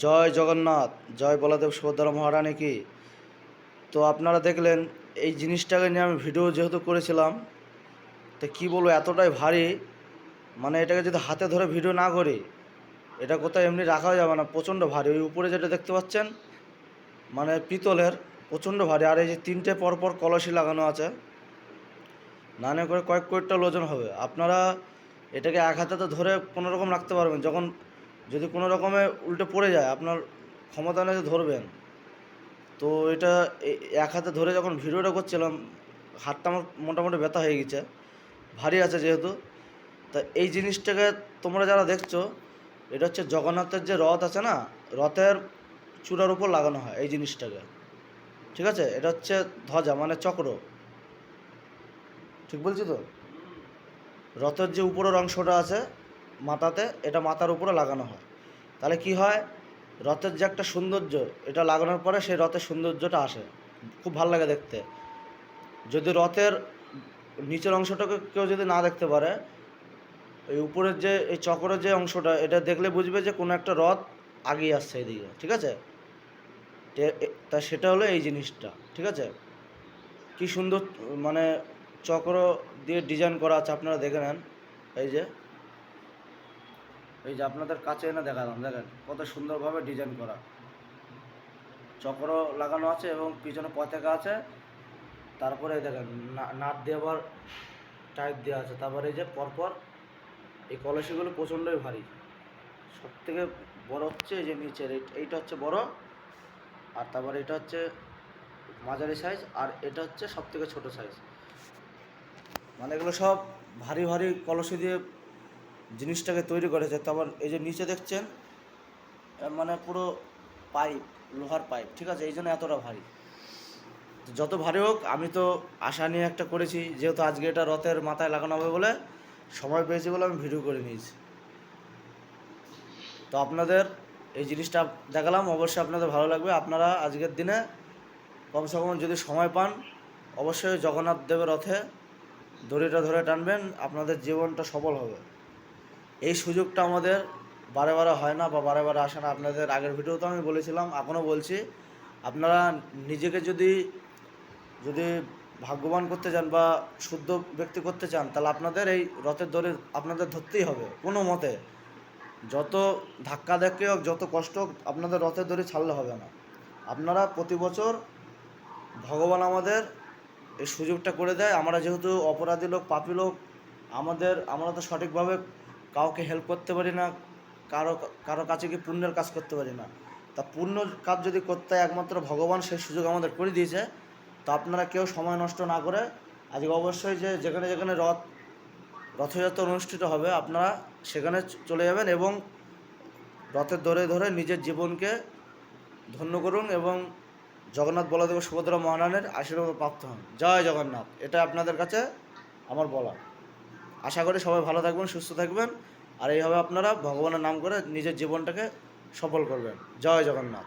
জয় জগন্নাথ, জয় বলদেব সুভদ্রা মহারানী কি। তো আপনারা দেখলেন এই জিনিসটাকে নিয়ে আমি ভিডিও যেহেতু করেছিলাম, তো কী বলবো, এতটাই ভারী, মানে এটাকে যদি হাতে ধরে ভিডিও না করি, এটা কোথাও এমনি রাখাও যাবে না, প্রচণ্ড ভারী। ওই উপরে যেটা দেখতে পাচ্ছেন মানে পিতলের, প্রচণ্ড ভারী। আর এই যে তিনটে পরপর কলসি লাগানো আছে, নানা করে কয়েক কুইন্টাল ওজন হবে। আপনারা এটাকে এক হাতে তো ধরে কোনো রকম রাখতে পারবেন, যখন যদি কোনো রকমে উল্টে পড়ে যায় আপনার ক্ষমতা নেই যে ধরবেন। তো এটা এক হাতে ধরে যখন ভিডিওটা করছিলাম, হাতটা আমার মোটামুটি ব্যথা হয়ে গেছে, ভারী আছে যেহেতু। তা এই জিনিসটাকে তোমরা যারা দেখছো, এটা হচ্ছে জগন্নাথের যে রথ আছে না, রথের চূড়ার উপর লাগানো হয় এই জিনিসটাকে, ঠিক আছে? এটা হচ্ছে ধ্বজা মানে চক্র, ঠিক বলছি তো? রথের যে উপরের অংশটা আছে মাথাতে, এটা মাথার উপরে লাগানো হয়। তাহলে কি হয়, রথের যে একটা সৌন্দর্য, এটা লাগানোর পরে সেই রথের সৌন্দর্যটা আসে, খুব ভালো লাগে দেখতে। যদি রথের নিচের অংশটাকে কেউ যদি না দেখতে পারে, এই উপরের যে এই চক্রের যে অংশটা, এটা দেখলে বুঝবে যে কোনো একটা রথ আগিয়ে আসছে এদিকে, ঠিক আছে? তা সেটা হলো এই জিনিসটা, ঠিক আছে? কি সুন্দর মানে চক্র দিয়ে ডিজাইন করা আছে, আপনারা দেখে নেন। এই যে এই যে আপনাদের কাছে এনে দেখালাম, দেখেন কত সুন্দরভাবে ডিজাইন করা, চক্র লাগানো আছে এবং পিছনে পতাকা আছে। তারপরে দেখেন নাট দিয়ে আবার টাইপ দেওয়া আছে। তারপরে এই যে পরপর এই কলসিগুলো প্রচণ্ডই ভারী। সব থেকে বড় হচ্ছে এই যে নিচের এইটা হচ্ছে বড়, আর তারপরে এটা হচ্ছে মাঝারি সাইজ, আর এটা হচ্ছে সব থেকে ছোটো সাইজ। মানে এগুলো সব ভারী ভারী কলসি দিয়ে জিনিসটাকে তৈরি করেছে। তারপর এই যে নিচে দেখছেন মানে পুরো পাইপ, লোহার পাইপ, ঠিক আছে? এই জন্য এতটা ভারী। যত ভারী হোক, আমি তো আশা নিয়ে একটা করেছি, যেহেতু আজকে এটা রথের মাথায় লাগানো হবে বলে সময় পেয়েছি বলে আমি ভিডিও করে নিয়েছি। তো আপনাদের এই জিনিসটা দেখালাম, অবশ্যই আপনাদের ভালো লাগবে। আপনারা আজকের দিনে কমসে কম যদি সময় পান, অবশ্যই জগন্নাথ দেবের রথে দড়িটা ধরে টানবেন, আপনাদের জীবনটা সফল হবে। এই সুযোগটা আমাদের বারে বারে হয় না বা বারে বারে আসে না। আপনাদের আগের ভিডিওতে আমি বলেছিলাম, এখনও বলছি, আপনারা নিজেকে যদি যদি ভাগ্যবান করতে চান বা শুদ্ধ ব্যক্তি করতে চান, তাহলে আপনাদের এই রথের দড়ি আপনাদের ধরতেই হবে কোনো মতে। যত ধাক্কা ধাক্কি হোক, যত কষ্ট হোক, আপনাদের রথের দড়ি ছাড়লে হবে না। আপনারা প্রতি বছর ভগবান আমাদের এই সুযোগটা করে দেয়। আমরা যেহেতু অপরাধী লোক, পাপী লোক, আমরা তো সঠিকভাবে কাউকে হেল্প করতে পারি না, কারো কারো কাছে কি পুণ্যের কাজ করতে পারি না। তা পুণ্য কাজ যদি করতে হয়, একমাত্র ভগবান সেই সুযোগ আমাদের করে দিয়েছে। তো আপনারা কেউ সময় নষ্ট না করে আজকে অবশ্যই যে যেখানে যেখানে রথযাত্রা অনুষ্ঠিত হবে, আপনারা সেখানে চলে যাবেন এবং রথের ধরে ধরে নিজের জীবনকে ধন্য করুন এবং জগন্নাথ বলদেব সুভদ্রা মহারানীর আশীর্বাদ প্রাপ্ত হন। জয় জগন্নাথ, এটা আপনাদের কাছে আমার বলা। আশা করি সবাই ভালো থাকবেন, সুস্থ থাকবেন, আর এইভাবে আপনারা ভগবানের নাম করে নিজের জীবনটাকে সফল করবেন। জয় জগন্নাথ।